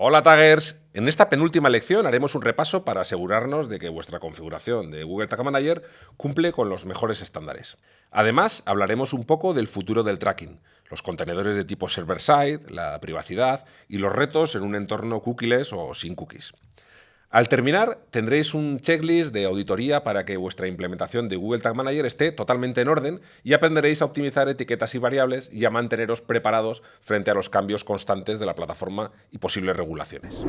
Hola taggers, en esta penúltima lección haremos un repaso para asegurarnos de que vuestra configuración de Google Tag Manager cumple con los mejores estándares. Además, hablaremos un poco del futuro del tracking, los contenedores de tipo server-side, la privacidad y los retos en un entorno cookieless o sin cookies. Al terminar, tendréis un checklist de auditoría para que vuestra implementación de Google Tag Manager esté totalmente en orden y aprenderéis a optimizar etiquetas y variables y a manteneros preparados frente a los cambios constantes de la plataforma y posibles regulaciones.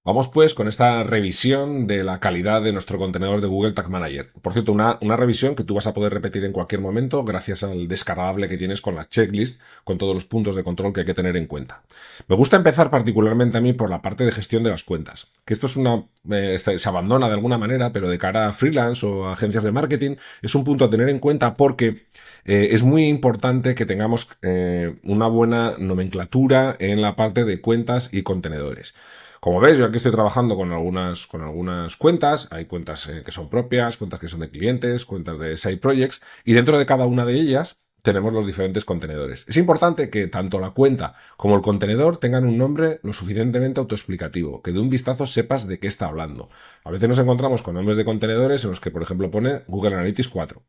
Vamos pues con esta revisión de la calidad de nuestro contenedor de Google Tag Manager. Por cierto, una revisión que tú vas a poder repetir en cualquier momento gracias al descargable que tienes con la checklist, con todos los puntos de control que hay que tener en cuenta. Me gusta empezar particularmente a mí por la parte de gestión de las cuentas, que esto es se abandona de alguna manera, pero de cara a freelance o a agencias de marketing es un punto a tener en cuenta porque es muy importante que tengamos una buena nomenclatura en la parte de cuentas y contenedores. Como veis, yo aquí estoy trabajando con algunas cuentas. Hay cuentas que son propias, cuentas que son de clientes, cuentas de side projects, y dentro de cada una de ellas tenemos los diferentes contenedores. Es importante que tanto la cuenta como el contenedor tengan un nombre lo suficientemente autoexplicativo, que de un vistazo sepas de qué está hablando. A veces nos encontramos con nombres de contenedores en los que, por ejemplo, pone Google Analytics 4.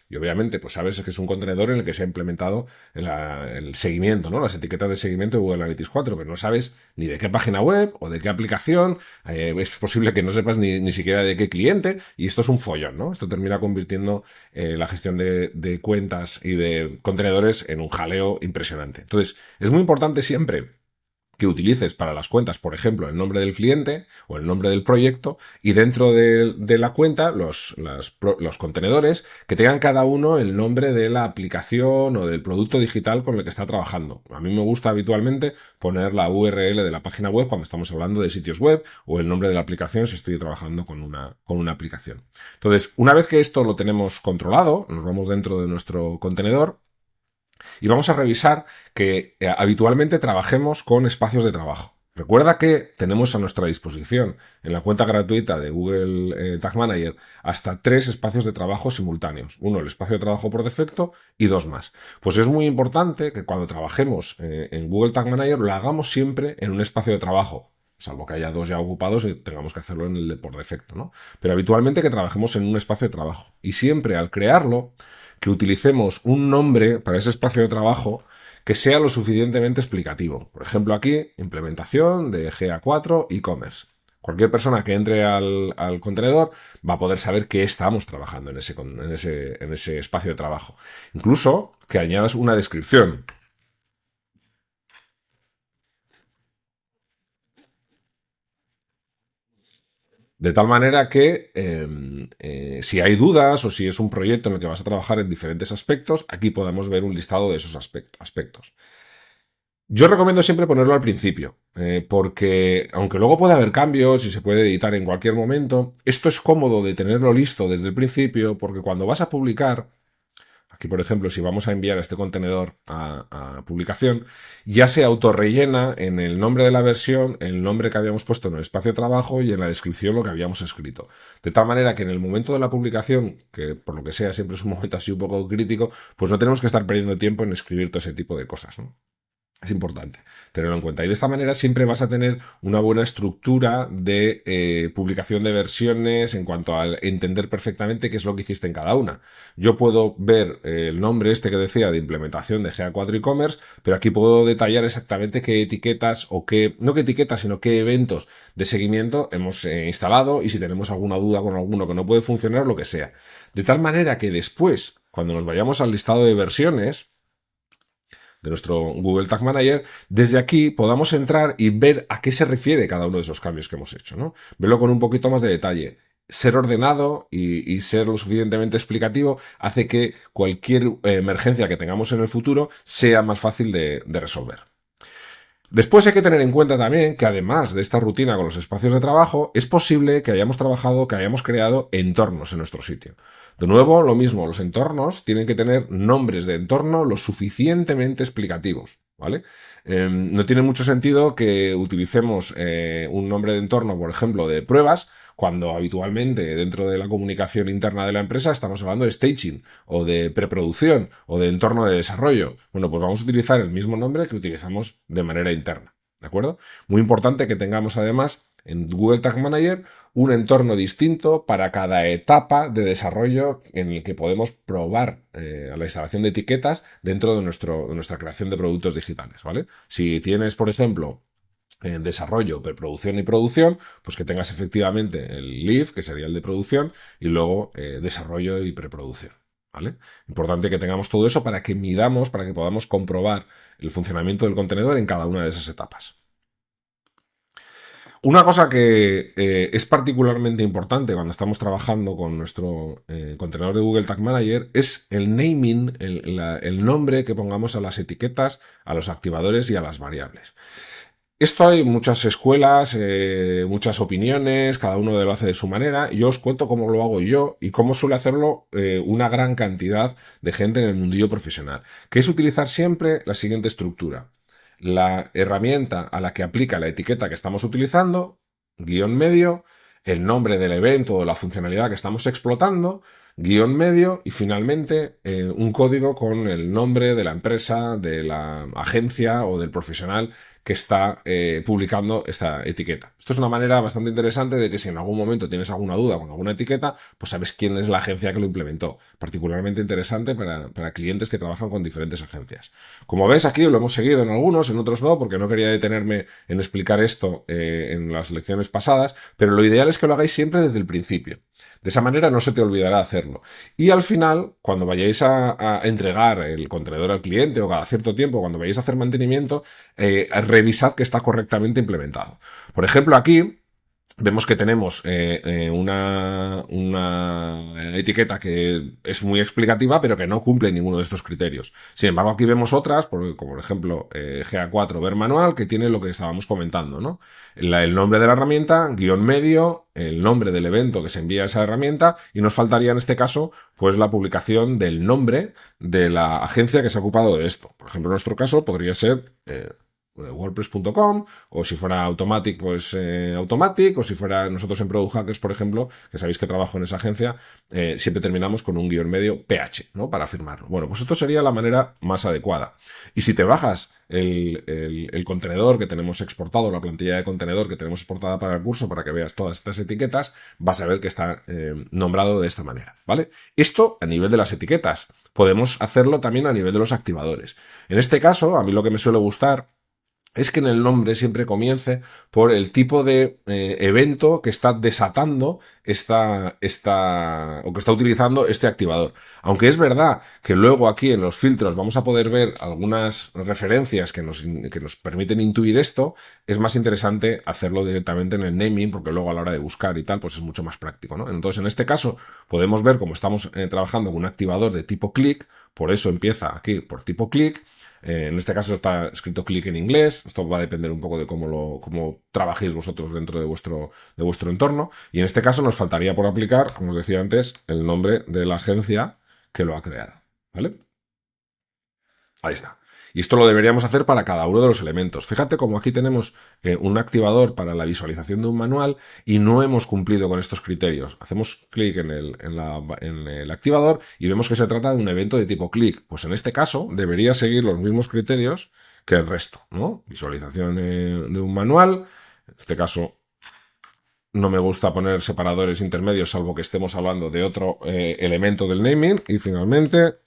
Y obviamente, pues sabes que es un contenedor en el que se ha implementado el seguimiento, ¿no? Las etiquetas de seguimiento de Google Analytics 4, pero no sabes ni de qué página web o de qué aplicación, es posible que no sepas ni siquiera de qué cliente, y esto es un follón, ¿no? Esto termina convirtiendo la gestión de cuentas y de contenedores en un jaleo impresionante. Entonces, es muy importante siempre que utilices para las cuentas, por ejemplo, el nombre del cliente o el nombre del proyecto, y dentro de la cuenta los contenedores que tengan cada uno el nombre de la aplicación o del producto digital con el que está trabajando. A mí me gusta habitualmente poner la URL de la página web cuando estamos hablando de sitios web, o el nombre de la aplicación si estoy trabajando con una aplicación. Entonces, una vez que esto lo tenemos controlado, nos vamos dentro de nuestro contenedor y vamos a revisar que habitualmente trabajemos con espacios de trabajo. Recuerda que tenemos a nuestra disposición en la cuenta gratuita de Google Tag Manager hasta 3 espacios de trabajo simultáneos. Uno, el espacio de trabajo por defecto, y 2 más. Pues es muy importante que cuando trabajemos en Google Tag Manager lo hagamos siempre en un espacio de trabajo, salvo que haya 2 ya ocupados y tengamos que hacerlo en el de por defecto, ¿no? Pero habitualmente que trabajemos en un espacio de trabajo. Y siempre al crearlo, que utilicemos un nombre para ese espacio de trabajo que sea lo suficientemente explicativo. Por ejemplo, aquí, implementación de GA4 e-commerce. Cualquier persona que entre al contenedor va a poder saber qué estamos trabajando en ese espacio de trabajo. Incluso que añadas una descripción. De tal manera que si hay dudas o si es un proyecto en el que vas a trabajar en diferentes aspectos, aquí podemos ver un listado de esos aspectos. Yo recomiendo siempre ponerlo al principio, porque aunque luego puede haber cambios y se puede editar en cualquier momento, esto es cómodo de tenerlo listo desde el principio, porque cuando vas a publicar, aquí por ejemplo, si vamos a enviar este contenedor a publicación, ya se autorrellena en el nombre de la versión, el nombre que habíamos puesto en el espacio de trabajo y en la descripción lo que habíamos escrito. De tal manera que en el momento de la publicación, que por lo que sea siempre es un momento así un poco crítico, pues no tenemos que estar perdiendo tiempo en escribir todo ese tipo de cosas, ¿no? Es importante tenerlo en cuenta. Y de esta manera siempre vas a tener una buena estructura de publicación de versiones en cuanto a entender perfectamente qué es lo que hiciste en cada una. Yo puedo ver el nombre este que decía de implementación de GA4 e-commerce, pero aquí puedo detallar exactamente qué etiquetas o no qué etiquetas, sino qué eventos de seguimiento hemos instalado y si tenemos alguna duda con alguno que no puede funcionar, lo que sea. De tal manera que después, cuando nos vayamos al listado de versiones de nuestro Google Tag Manager, desde aquí podamos entrar y ver a qué se refiere cada uno de esos cambios que hemos hecho, ¿no? Verlo con un poquito más de detalle. Ser ordenado y ser lo suficientemente explicativo hace que cualquier emergencia que tengamos en el futuro sea más fácil de resolver. Después hay que tener en cuenta también que además de esta rutina con los espacios de trabajo, es posible que hayamos trabajado, que hayamos creado entornos en nuestro sitio. De nuevo, lo mismo, los entornos tienen que tener nombres de entorno lo suficientemente explicativos, ¿vale? No tiene mucho sentido que utilicemos un nombre de entorno, por ejemplo, de pruebas, cuando habitualmente dentro de la comunicación interna de la empresa estamos hablando de staging o de preproducción o de entorno de desarrollo. Bueno, pues vamos a utilizar el mismo nombre que utilizamos de manera interna. ¿De acuerdo? Muy importante que tengamos además en Google Tag Manager un entorno distinto para cada etapa de desarrollo en el que podemos probar la instalación de etiquetas dentro de nuestra creación de productos digitales, ¿vale? Si tienes, por ejemplo, en desarrollo, preproducción y producción, pues que tengas efectivamente el leaf, que sería el de producción, y luego desarrollo y preproducción. ¿Vale? Importante que tengamos todo eso para que midamos, para que podamos comprobar el funcionamiento del contenedor en cada una de esas etapas. Una cosa que es particularmente importante cuando estamos trabajando con nuestro contenedor de Google Tag Manager es el naming, el nombre que pongamos a las etiquetas, a los activadores y a las variables. Esto hay muchas escuelas, muchas opiniones, cada uno lo hace de su manera. Yo os cuento cómo lo hago yo y cómo suele hacerlo una gran cantidad de gente en el mundillo profesional, que es utilizar siempre la siguiente estructura. La herramienta a la que aplica la etiqueta que estamos utilizando, guión medio, el nombre del evento o la funcionalidad que estamos explotando, guión medio y finalmente un código con el nombre de la empresa, de la agencia o del profesional que está publicando esta etiqueta. Esto es una manera bastante interesante de que si en algún momento tienes alguna duda con alguna etiqueta, pues sabes quién es la agencia que lo implementó. Particularmente interesante para clientes que trabajan con diferentes agencias. Como ves, aquí lo hemos seguido en algunos, en otros no, porque no quería detenerme en explicar esto en las lecciones pasadas, pero lo ideal es que lo hagáis siempre desde el principio. De esa manera no se te olvidará hacerlo. Y al final, cuando vayáis a entregar el contenedor al cliente o cada cierto tiempo, cuando vayáis a hacer mantenimiento, revisad que está correctamente implementado. Por ejemplo, aquí vemos que tenemos una etiqueta que es muy explicativa, pero que no cumple ninguno de estos criterios. Sin embargo, aquí vemos otras, como por ejemplo GA4 ver manual, que tiene lo que estábamos comentando, ¿no? El nombre de la herramienta, guión medio, el nombre del evento que se envía a esa herramienta, y nos faltaría en este caso, pues la publicación del nombre de la agencia que se ha ocupado de esto. Por ejemplo, en nuestro caso podría ser WordPress.com, o si fuera Automatic, pues Automatic, o si fuera nosotros en Product Hackers, por ejemplo, que sabéis que trabajo en esa agencia, siempre terminamos con un guión medio PH, ¿no? Para firmarlo. Bueno, pues esto sería la manera más adecuada. Y si te bajas el contenedor que tenemos exportado, la plantilla de contenedor que tenemos exportada para el curso, para que veas todas estas etiquetas, vas a ver que está nombrado de esta manera, ¿vale? Esto a nivel de las etiquetas. Podemos hacerlo también a nivel de los activadores. En este caso, a mí lo que me suele gustar es que en el nombre siempre comience por el tipo de evento que está desatando o que está utilizando este activador. Aunque es verdad que luego aquí en los filtros vamos a poder ver algunas referencias que nos permiten intuir esto, es más interesante hacerlo directamente en el naming, porque luego a la hora de buscar y tal, pues es mucho más práctico, ¿no? Entonces, en este caso, podemos ver cómo estamos trabajando con un activador de tipo click, por eso empieza aquí por tipo click. En este caso está escrito click en inglés. Esto va a depender un poco de cómo trabajéis vosotros dentro de vuestro entorno. Y en este caso nos faltaría por aplicar, como os decía antes, el nombre de la agencia que lo ha creado. ¿Vale? Ahí está. Y esto lo deberíamos hacer para cada uno de los elementos. Fíjate como aquí tenemos un activador para la visualización de un manual y no hemos cumplido con estos criterios. Hacemos clic en el activador y vemos que se trata de un evento de tipo clic. Pues en este caso debería seguir los mismos criterios que el resto, ¿no? Visualización de un manual. En este caso no me gusta poner separadores intermedios salvo que estemos hablando de otro elemento del naming. Y finalmente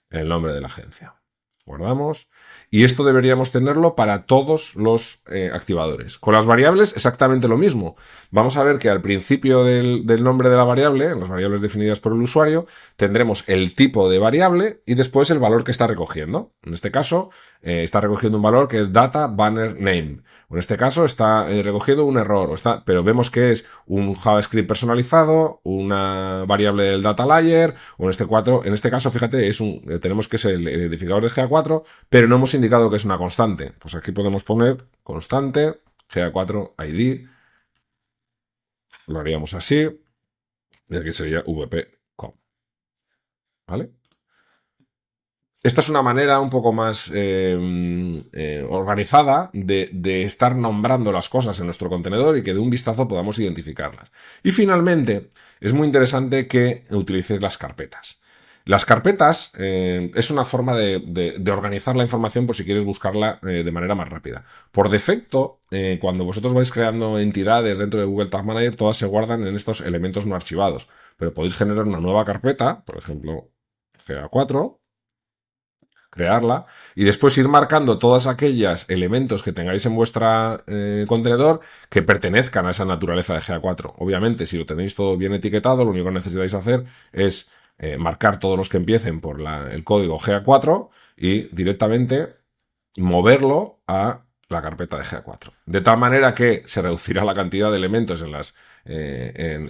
el nombre de la agencia. Guardamos. Y esto deberíamos tenerlo para todos los activadores. Con las variables exactamente lo mismo. Vamos a ver que al principio del nombre de la variable, en las variables definidas por el usuario, tendremos el tipo de variable y después el valor que está recogiendo. En este caso, está recogiendo un valor que es data banner name. En este caso está recogiendo un error, pero vemos que es un JavaScript personalizado, una variable del data layer, o en este caso, fíjate, tenemos que ser el identificador de GA4, pero no hemos indicado que es una constante. Pues aquí podemos poner constante, GA4 ID, lo haríamos así, y aquí sería vp.com. ¿Vale? Esta es una manera un poco más organizada de estar nombrando las cosas en nuestro contenedor y que de un vistazo podamos identificarlas. Y finalmente, es muy interesante que utilices las carpetas. Las carpetas es una forma de organizar la información por si quieres buscarla de manera más rápida. Por defecto, cuando vosotros vais creando entidades dentro de Google Tag Manager, todas se guardan en estos elementos no archivados. Pero podéis generar una nueva carpeta, por ejemplo, GA4, crearla y después ir marcando todas aquellas elementos que tengáis en vuestro contenedor que pertenezcan a esa naturaleza de GA4. Obviamente, si lo tenéis todo bien etiquetado, lo único que necesitáis hacer es marcar todos los que empiecen por el código GA4 y directamente moverlo a la carpeta de GA4. De tal manera que se reducirá la cantidad de elementos en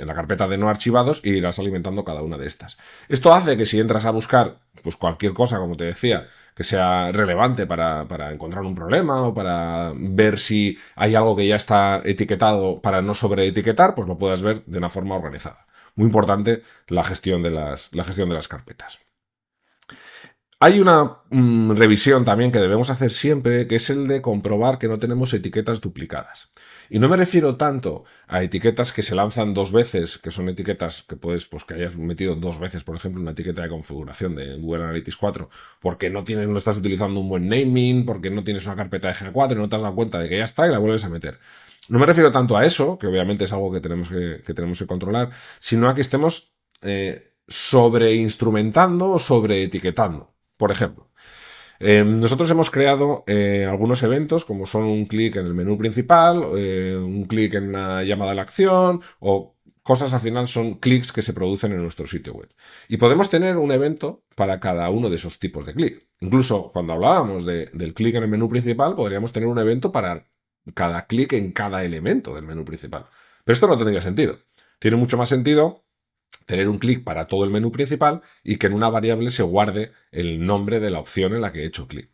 la carpeta de no archivados y irás alimentando cada una de estas. Esto hace que si entras a buscar pues cualquier cosa, como te decía, que sea relevante para encontrar un problema o para ver si hay algo que ya está etiquetado para no sobreetiquetar, pues lo puedas ver de una forma organizada. Muy importante la gestión de las carpetas. Hay una revisión también que debemos hacer siempre, que es el de comprobar que no tenemos etiquetas duplicadas. Y no me refiero tanto a etiquetas que se lanzan dos veces, que son etiquetas que puedes, pues que hayas metido dos veces, por ejemplo, una etiqueta de configuración de Google Analytics 4, porque no estás utilizando un buen naming, porque no tienes una carpeta de GA4 y no te has dado cuenta de que ya está y la vuelves a meter. No me refiero tanto a eso, que obviamente es algo que tenemos que controlar, sino a que estemos sobreinstrumentando o sobreetiquetando. Por ejemplo, nosotros hemos creado algunos eventos como son un clic en el menú principal, un clic en una llamada a la acción o cosas al final son clics que se producen en nuestro sitio web. Y podemos tener un evento para cada uno de esos tipos de clic. Incluso cuando hablábamos del clic en el menú principal, podríamos tener un evento para cada clic en cada elemento del menú principal. Pero esto no tendría sentido. Tiene mucho más sentido tener un clic para todo el menú principal y que en una variable se guarde el nombre de la opción en la que he hecho clic.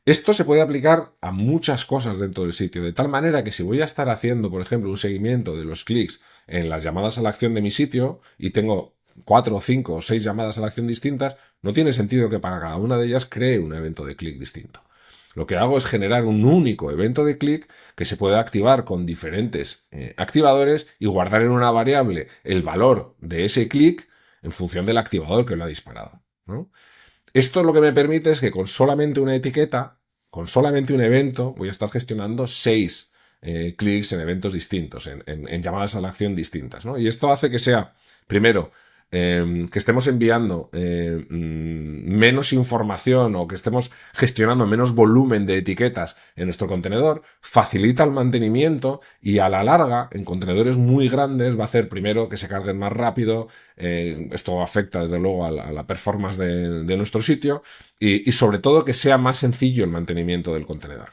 Esto se puede aplicar a muchas cosas dentro del sitio, de tal manera que si voy a estar haciendo, por ejemplo, un seguimiento de los clics en las llamadas a la acción de mi sitio y tengo 4, 5 o 6 llamadas a la acción distintas, no tiene sentido que para cada una de ellas cree un evento de clic distinto. Lo que hago es generar un único evento de clic que se puede activar con diferentes activadores y guardar en una variable el valor de ese clic en función del activador que lo ha disparado, ¿no? Esto lo que me permite es que con solamente una etiqueta, con solamente un evento, voy a estar gestionando 6 clics en eventos distintos, en llamadas a la acción distintas, ¿no? Y esto hace que sea, primero, que estemos enviando menos información o que estemos gestionando menos volumen de etiquetas en nuestro contenedor, facilita el mantenimiento y a la larga, en contenedores muy grandes, va a hacer primero que se carguen más rápido, esto afecta desde luego a la performance de nuestro sitio y sobre todo que sea más sencillo el mantenimiento del contenedor.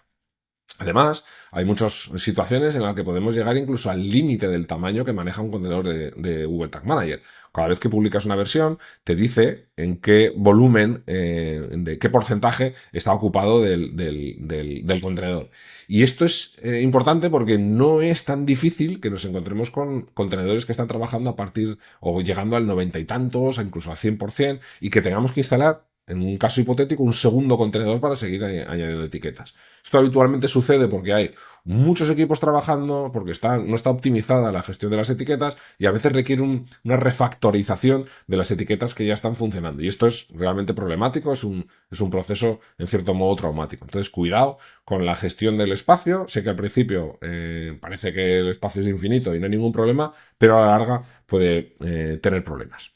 Además, hay muchas situaciones en las que podemos llegar incluso al límite del tamaño que maneja un contenedor de Google Tag Manager. Cada vez que publicas una versión, te dice en qué volumen, de qué porcentaje está ocupado del contenedor. Y esto es importante porque no es tan difícil que nos encontremos con contenedores que están trabajando a partir o llegando al 90 y tantos, incluso al 100%, y que tengamos que instalar en un caso hipotético, un segundo contenedor para seguir añadiendo etiquetas. Esto habitualmente sucede porque hay muchos equipos trabajando, porque no está optimizada la gestión de las etiquetas y a veces requiere una refactorización de las etiquetas que ya están funcionando. Y esto es realmente problemático, es un proceso en cierto modo traumático. Entonces, cuidado con la gestión del espacio. Sé que al principio parece que el espacio es infinito y no hay ningún problema, pero a la larga puede tener problemas.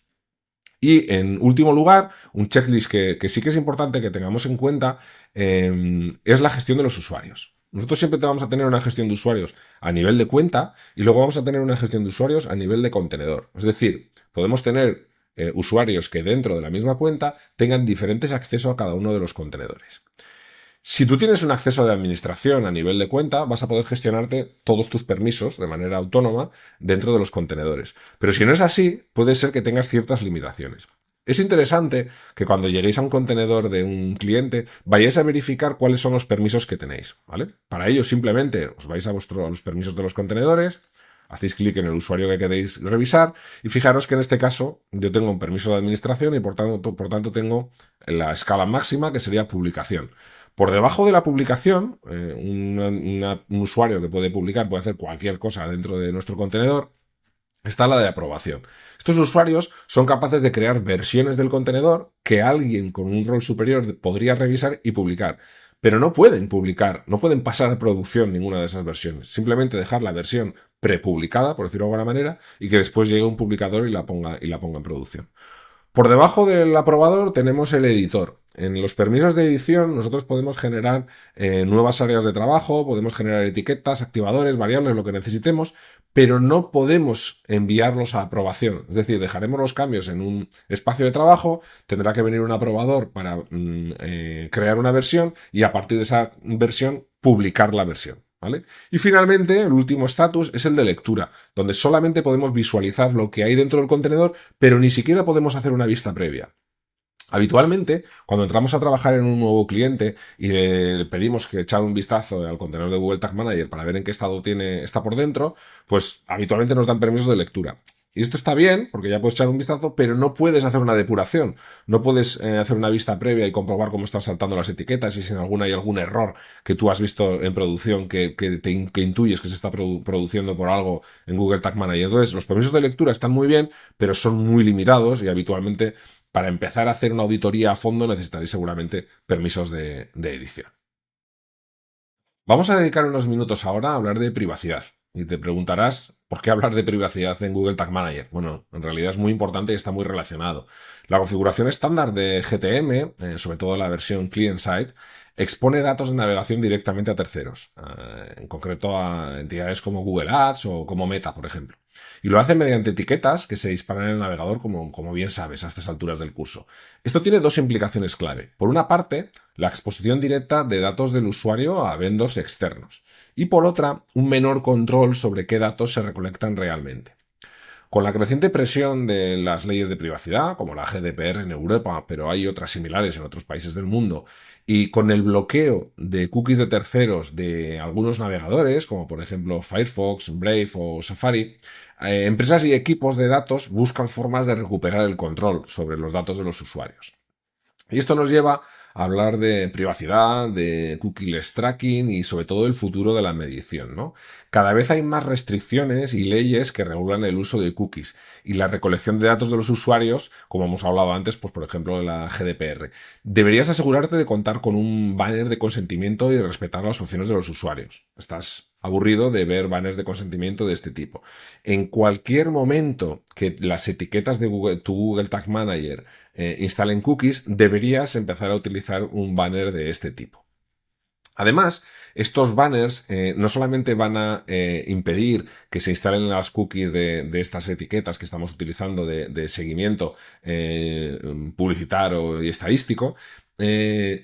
Y en último lugar, un checklist que sí que es importante que tengamos en cuenta es la gestión de los usuarios. Nosotros siempre vamos a tener una gestión de usuarios a nivel de cuenta y luego vamos a tener una gestión de usuarios a nivel de contenedor. Es decir, podemos tener usuarios que dentro de la misma cuenta tengan diferentes accesos a cada uno de los contenedores. Si tú tienes un acceso de administración a nivel de cuenta, vas a poder gestionarte todos tus permisos de manera autónoma dentro de los contenedores. Pero si no es así, puede ser que tengas ciertas limitaciones. Es interesante que cuando lleguéis a un contenedor de un cliente, vayáis a verificar cuáles son los permisos que tenéis, ¿vale? Para ello, simplemente os vais a los permisos de los contenedores, hacéis clic en el usuario que queréis revisar y fijaros que en este caso yo tengo un permiso de administración y por tanto tengo la escala máxima, que sería publicación. Por debajo de la publicación, un usuario que puede publicar puede hacer cualquier cosa dentro de nuestro contenedor. Está la de aprobación. Estos usuarios son capaces de crear versiones del contenedor que alguien con un rol superior podría revisar y publicar. Pero no pueden publicar, no pueden pasar a producción ninguna de esas versiones. Simplemente dejar la versión prepublicada, por decirlo de alguna manera, y que después llegue un publicador y la ponga en producción. Por debajo del aprobador tenemos el editor. En los permisos de edición nosotros podemos generar nuevas áreas de trabajo, podemos generar etiquetas, activadores, variables, lo que necesitemos, pero no podemos enviarlos a aprobación. Es decir, dejaremos los cambios en un espacio de trabajo, tendrá que venir un aprobador para crear una versión y a partir de esa versión publicar la versión. ¿Vale? Y finalmente, el último estatus es el de lectura, donde solamente podemos visualizar lo que hay dentro del contenedor, pero ni siquiera podemos hacer una vista previa. Habitualmente, cuando entramos a trabajar en un nuevo cliente y le pedimos que echar un vistazo al contenedor de Google Tag Manager para ver en qué estado está por dentro, pues habitualmente nos dan permisos de lectura. Y esto está bien, porque ya puedes echar un vistazo, pero no puedes hacer una depuración. No puedes hacer una vista previa y comprobar cómo están saltando las etiquetas y si en alguna hay algún error que tú has visto en producción que intuyes que se está produciendo por algo en Google Tag Manager. Entonces, los permisos de lectura están muy bien, pero son muy limitados y habitualmente para empezar a hacer una auditoría a fondo necesitaréis seguramente permisos de edición. Vamos a dedicar unos minutos ahora a hablar de privacidad. Y te preguntarás, ¿por qué hablar de privacidad en Google Tag Manager? Bueno, en realidad es muy importante y está muy relacionado. La configuración estándar de GTM, sobre todo la versión client-side, expone datos de navegación directamente a terceros, en concreto a entidades como Google Ads o como Meta, por ejemplo. Y lo hace mediante etiquetas que se disparan en el navegador, como bien sabes a estas alturas del curso. Esto tiene dos implicaciones clave. Por una parte, la exposición directa de datos del usuario a vendors externos. Y por otra, un menor control sobre qué datos se recolectan realmente. Con la creciente presión de las leyes de privacidad, como la GDPR en Europa, pero hay otras similares en otros países del mundo, y con el bloqueo de cookies de terceros de algunos navegadores, como por ejemplo Firefox, Brave o Safari, empresas y equipos de datos buscan formas de recuperar el control sobre los datos de los usuarios. Y esto nos lleva a hablar de privacidad, de cookieless tracking y sobre todo el futuro de la medición, ¿no? Cada vez hay más restricciones y leyes que regulan el uso de cookies y la recolección de datos de los usuarios, como hemos hablado antes, pues por ejemplo la GDPR. Deberías asegurarte de contar con un banner de consentimiento y respetar las opciones de los usuarios. Estás aburrido de ver banners de consentimiento de este tipo. En cualquier momento que las etiquetas de tu Google Tag Manager instalen cookies, deberías empezar a utilizar un banner de este tipo. Además, estos banners no solamente van a impedir que se instalen las cookies de estas etiquetas que estamos utilizando de seguimiento publicitario y estadístico,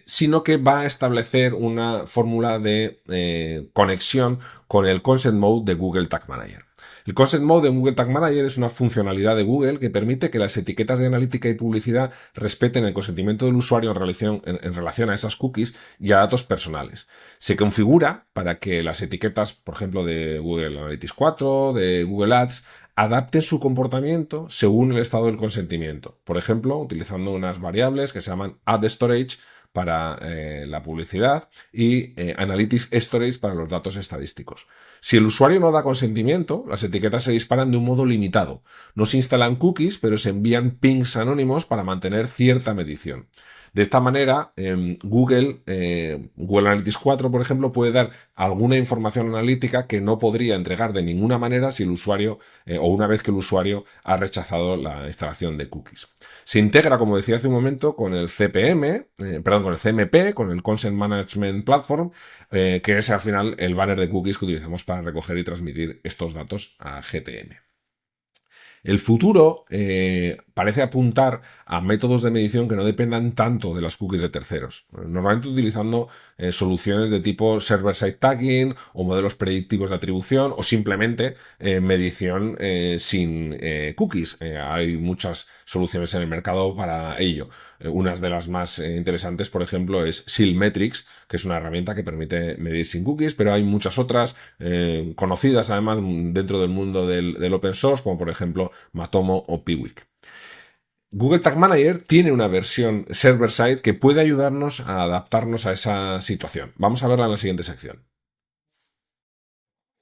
sino que va a establecer una fórmula de conexión con el Consent Mode de Google Tag Manager. El Consent Mode de Google Tag Manager es una funcionalidad de Google que permite que las etiquetas de analítica y publicidad respeten el consentimiento del usuario en relación a esas cookies y a datos personales. Se configura para que las etiquetas, por ejemplo, de Google Analytics 4, de Google Ads, adapten su comportamiento según el estado del consentimiento. Por ejemplo, utilizando unas variables que se llaman Ad Storage para la publicidad y Analytics Storage para los datos estadísticos. Si el usuario no da consentimiento, las etiquetas se disparan de un modo limitado. No se instalan cookies, pero se envían pings anónimos para mantener cierta medición. De esta manera, Google Analytics 4, por ejemplo, puede dar alguna información analítica que no podría entregar de ninguna manera si el usuario o una vez que el usuario ha rechazado la instalación de cookies. Se integra, como decía hace un momento, con el con el CMP, con el Consent Management Platform, que es al final el banner de cookies que utilizamos para recoger y transmitir estos datos a GTM. El futuro parece apuntar a métodos de medición que no dependan tanto de las cookies de terceros, normalmente utilizando soluciones de tipo server-side tagging o modelos predictivos de atribución o simplemente medición sin cookies. Hay muchas soluciones en el mercado para ello. Unas de las más interesantes, por ejemplo, es Silmetrics, que es una herramienta que permite medir sin cookies, pero hay muchas otras conocidas además dentro del mundo del open source, como por ejemplo Matomo o Piwik. Google Tag Manager tiene una versión server-side que puede ayudarnos a adaptarnos a esa situación. Vamos a verla en la siguiente sección.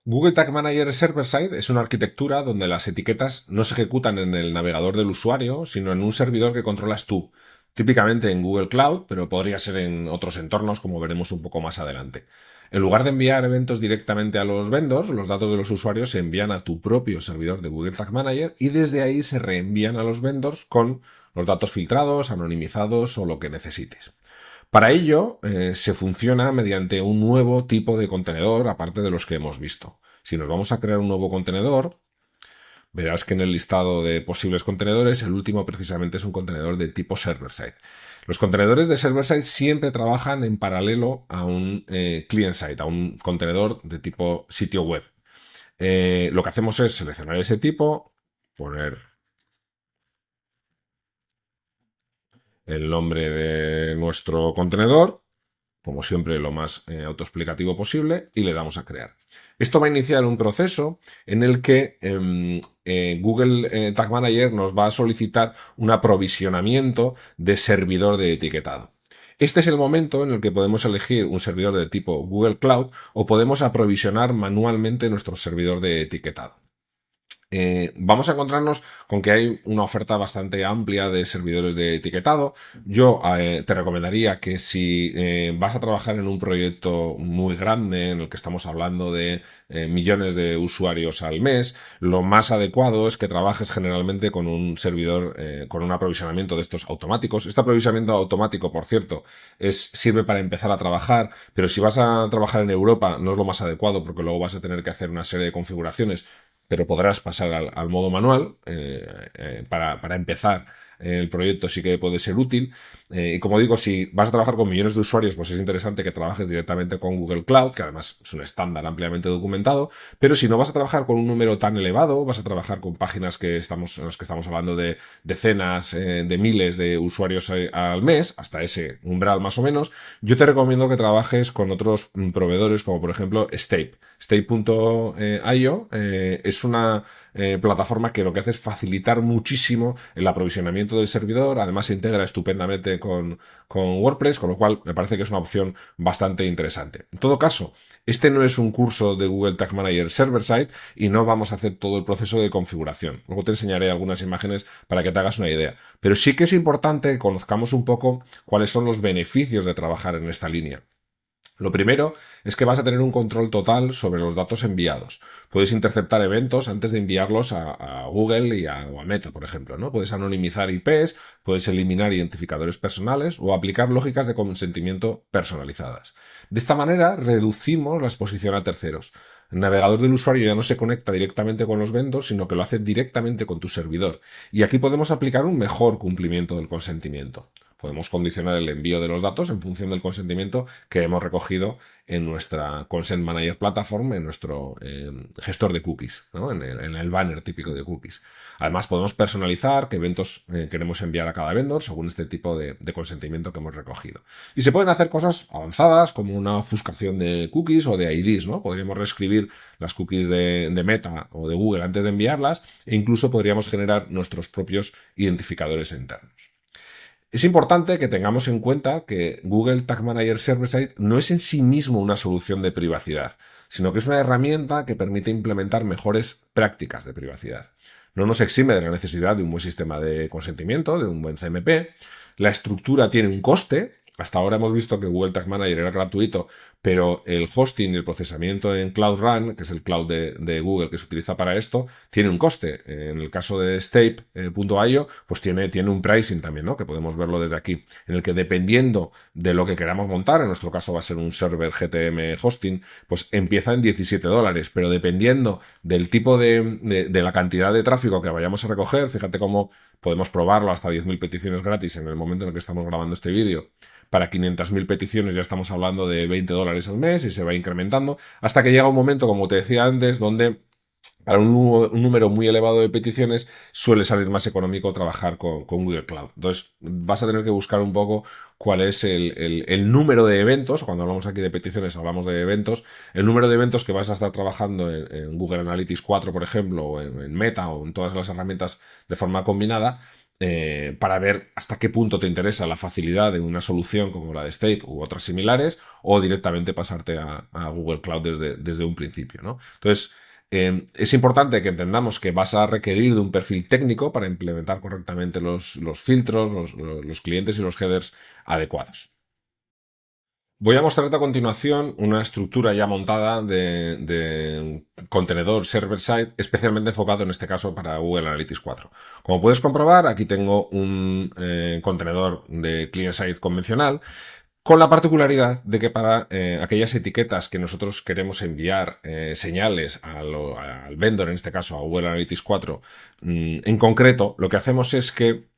Google Tag Manager Server-Side es una arquitectura donde las etiquetas no se ejecutan en el navegador del usuario, sino en un servidor que controlas tú, típicamente en Google Cloud, pero podría ser en otros entornos, como veremos un poco más adelante. En lugar de enviar eventos directamente a los vendors, los datos de los usuarios se envían a tu propio servidor de Google Tag Manager y desde ahí se reenvían a los vendors con los datos filtrados, anonimizados o lo que necesites. Para ello, se funciona mediante un nuevo tipo de contenedor, aparte de los que hemos visto. Si nos vamos a crear un nuevo contenedor, verás que en el listado de posibles contenedores, el último precisamente es un contenedor de tipo server-side. Los contenedores de server-side siempre trabajan en paralelo a un client-side, a un contenedor de tipo sitio web. Lo que hacemos es seleccionar ese tipo, poner el nombre de nuestro contenedor, como siempre lo más autoexplicativo posible, y le damos a crear. Esto va a iniciar un proceso en el que Google Tag Manager nos va a solicitar un aprovisionamiento de servidor de etiquetado. Este es el momento en el que podemos elegir un servidor de tipo Google Cloud o podemos aprovisionar manualmente nuestro servidor de etiquetado. Vamos a encontrarnos con que hay una oferta bastante amplia de servidores de etiquetado. Yo te recomendaría que si vas a trabajar en un proyecto muy grande en el que estamos hablando de millones de usuarios al mes, lo más adecuado es que trabajes generalmente con un servidor con un aprovisionamiento de estos automáticos. Este aprovisionamiento automático, por cierto, sirve para empezar a trabajar, pero si vas a trabajar en Europa no es lo más adecuado porque luego vas a tener que hacer una serie de configuraciones, pero podrás pasar al modo manual. Para empezar el proyecto sí que puede ser útil. Y como digo, si vas a trabajar con millones de usuarios, pues es interesante que trabajes directamente con Google Cloud, que además es un estándar ampliamente documentado. Pero si no vas a trabajar con un número tan elevado, vas a trabajar con páginas en las que estamos hablando de decenas de miles de usuarios al mes, hasta ese umbral más o menos, yo te recomiendo que trabajes con otros proveedores, como por ejemplo Stape. Stape.io es una plataforma que lo que hace es facilitar muchísimo el aprovisionamiento del servidor. Además se integra estupendamente con WordPress, con lo cual me parece que es una opción bastante interesante. En todo caso, este no es un curso de Google Tag Manager Server-Side y no vamos a hacer todo el proceso de configuración. Luego te enseñaré algunas imágenes para que te hagas una idea. Pero sí que es importante que conozcamos un poco cuáles son los beneficios de trabajar en esta línea. Lo primero es que vas a tener un control total sobre los datos enviados. Puedes interceptar eventos antes de enviarlos a Google o a Meta, por ejemplo, ¿no? Puedes anonimizar IPs, puedes eliminar identificadores personales o aplicar lógicas de consentimiento personalizadas. De esta manera reducimos la exposición a terceros. El navegador del usuario ya no se conecta directamente con los vendors, sino que lo hace directamente con tu servidor. Y aquí podemos aplicar un mejor cumplimiento del consentimiento. Podemos condicionar el envío de los datos en función del consentimiento que hemos recogido en nuestra Consent Manager Platform, en nuestro gestor de cookies, ¿no? en el banner típico de cookies. Además, podemos personalizar qué eventos queremos enviar a cada vendor según este tipo de consentimiento que hemos recogido. Y se pueden hacer cosas avanzadas como una ofuscación de cookies o de IDs, ¿no? Podríamos reescribir las cookies de Meta o de Google antes de enviarlas e incluso podríamos generar nuestros propios identificadores internos. Es importante que tengamos en cuenta que Google Tag Manager Server-Side no es en sí mismo una solución de privacidad, sino que es una herramienta que permite implementar mejores prácticas de privacidad. No nos exime de la necesidad de un buen sistema de consentimiento, de un buen CMP. La estructura tiene un coste. Hasta ahora hemos visto que Google Tag Manager era gratuito, pero el hosting y el procesamiento en Cloud Run, que es el cloud de Google que se utiliza para esto, tiene un coste. En el caso de Stape.io, pues tiene un pricing también, ¿no? Que podemos verlo desde aquí, en el que dependiendo de lo que queramos montar, en nuestro caso va a ser un server GTM hosting, pues empieza en $17, pero dependiendo del tipo de la cantidad de tráfico que vayamos a recoger, fíjate cómo podemos probarlo hasta 10.000 peticiones gratis en el momento en el que estamos grabando este vídeo. Para 500.000 peticiones ya estamos hablando de $20 al mes y se va incrementando hasta que llega un momento, como te decía antes, donde para un número muy elevado de peticiones suele salir más económico trabajar con Google Cloud. Entonces vas a tener que buscar un poco cuál es el número de eventos. Cuando hablamos aquí de peticiones hablamos de eventos. El número de eventos que vas a estar trabajando en Google Analytics 4, por ejemplo, o en Meta o en todas las herramientas de forma combinada, para ver hasta qué punto te interesa la facilidad de una solución como la de State u otras similares, o directamente pasarte a Google Cloud desde un principio, ¿no? Entonces, es importante que entendamos que vas a requerir de un perfil técnico para implementar correctamente los filtros, los clientes y los headers adecuados. Voy a mostrarte a continuación una estructura ya montada de contenedor server-side, especialmente enfocado en este caso para Google Analytics 4. Como puedes comprobar, aquí tengo un contenedor de client-side convencional, con la particularidad de que para aquellas etiquetas que nosotros queremos enviar señales al vendor, en este caso a Google Analytics 4, en concreto, lo que hacemos es que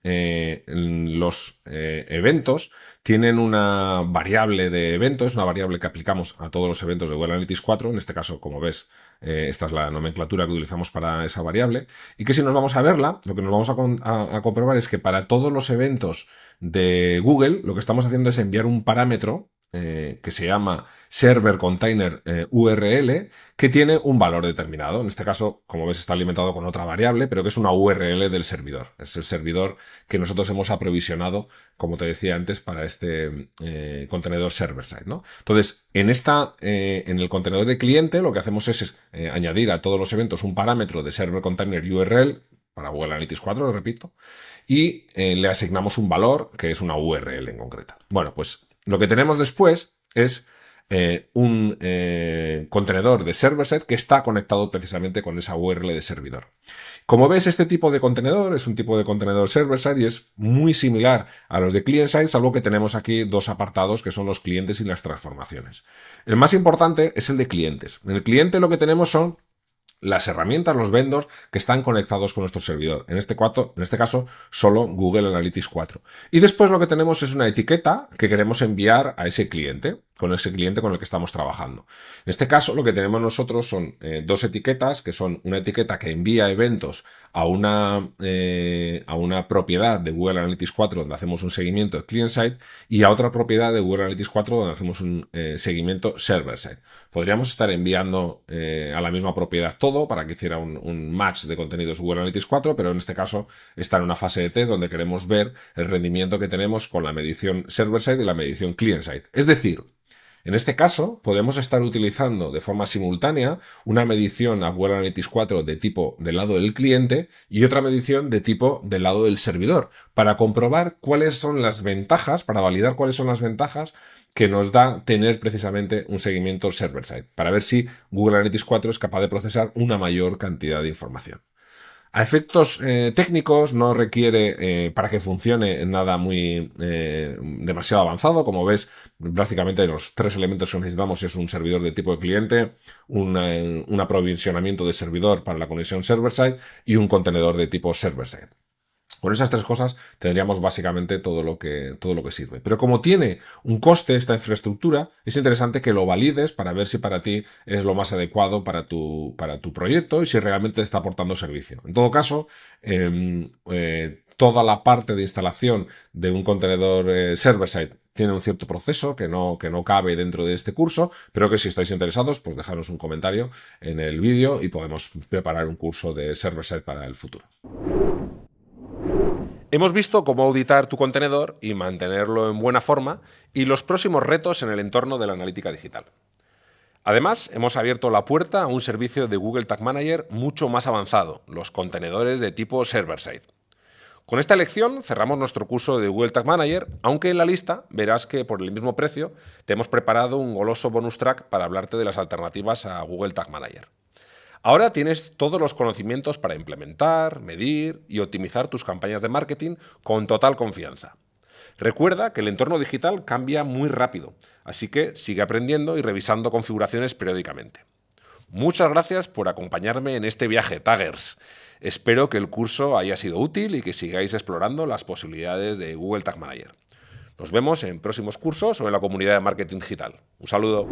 los eventos tienen una variable de eventos, una variable que aplicamos a todos los eventos de Google Analytics 4, en este caso, como ves, esta es la nomenclatura que utilizamos para esa variable, y que si nos vamos a verla, lo que nos vamos a comprobar es que para todos los eventos de Google, lo que estamos haciendo es enviar un parámetro que se llama Server Container URL, que tiene un valor determinado. En este caso, como ves, está alimentado con otra variable, pero que es una URL del servidor. Es el servidor que nosotros hemos aprovisionado, como te decía antes, para este contenedor server-side, ¿no? Entonces, en el contenedor de cliente, lo que hacemos es añadir a todos los eventos un parámetro de Server Container URL, para Google Analytics 4, lo repito, y le asignamos un valor que es una URL en concreta. Bueno, pues lo que tenemos después es un contenedor de server-side que está conectado precisamente con esa URL de servidor. Como ves, este tipo de contenedor es un tipo de contenedor server-side y es muy similar a los de client-side, salvo que tenemos aquí dos apartados que son los clientes y las transformaciones. El más importante es el de clientes. En el cliente lo que tenemos son las herramientas, los vendors que están conectados con nuestro servidor. En este caso, solo Google Analytics 4. Y después lo que tenemos es una etiqueta que queremos enviar a ese cliente con el que estamos trabajando. En este caso, lo que tenemos nosotros son dos etiquetas, que son una etiqueta que envía eventos a una propiedad de Google Analytics 4 donde hacemos un seguimiento de client-side y a otra propiedad de Google Analytics 4 donde hacemos un seguimiento server-side. Podríamos estar enviando a la misma propiedad todo para que hiciera un match de contenidos Google Analytics 4, pero en este caso está en una fase de test donde queremos ver el rendimiento que tenemos con la medición server-side y la medición client-side. Es decir, en este caso, podemos estar utilizando de forma simultánea una medición a Google Analytics 4 de tipo del lado del cliente y otra medición de tipo del lado del servidor, para comprobar cuáles son las ventajas, para validar cuáles son las ventajas que nos da tener precisamente un seguimiento server-side, para ver si Google Analytics 4 es capaz de procesar una mayor cantidad de información. A efectos técnicos no requiere, para que funcione, nada muy demasiado avanzado. Como ves, prácticamente los tres elementos que necesitamos es un servidor de tipo de cliente, un aprovisionamiento de servidor para la conexión server-side y un contenedor de tipo server-side. Con esas tres cosas tendríamos básicamente todo lo que sirve. Pero como tiene un coste esta infraestructura, es interesante que lo valides para ver si para ti es lo más adecuado para tu proyecto y si realmente te está aportando servicio. En todo caso, toda la parte de instalación de un contenedor server-side tiene un cierto proceso que no cabe dentro de este curso, pero que si estáis interesados, pues dejadnos un comentario en el vídeo y podemos preparar un curso de server-side para el futuro. Hemos visto cómo auditar tu contenedor y mantenerlo en buena forma y los próximos retos en el entorno de la analítica digital. Además, hemos abierto la puerta a un servicio de Google Tag Manager mucho más avanzado, los contenedores de tipo server-side. Con esta elección cerramos nuestro curso de Google Tag Manager, aunque en la lista verás que por el mismo precio te hemos preparado un goloso bonus track para hablarte de las alternativas a Google Tag Manager. Ahora tienes todos los conocimientos para implementar, medir y optimizar tus campañas de marketing con total confianza. Recuerda que el entorno digital cambia muy rápido, así que sigue aprendiendo y revisando configuraciones periódicamente. Muchas gracias por acompañarme en este viaje, Taggers. Espero que el curso haya sido útil y que sigáis explorando las posibilidades de Google Tag Manager. Nos vemos en próximos cursos o en la comunidad de marketing digital. Un saludo.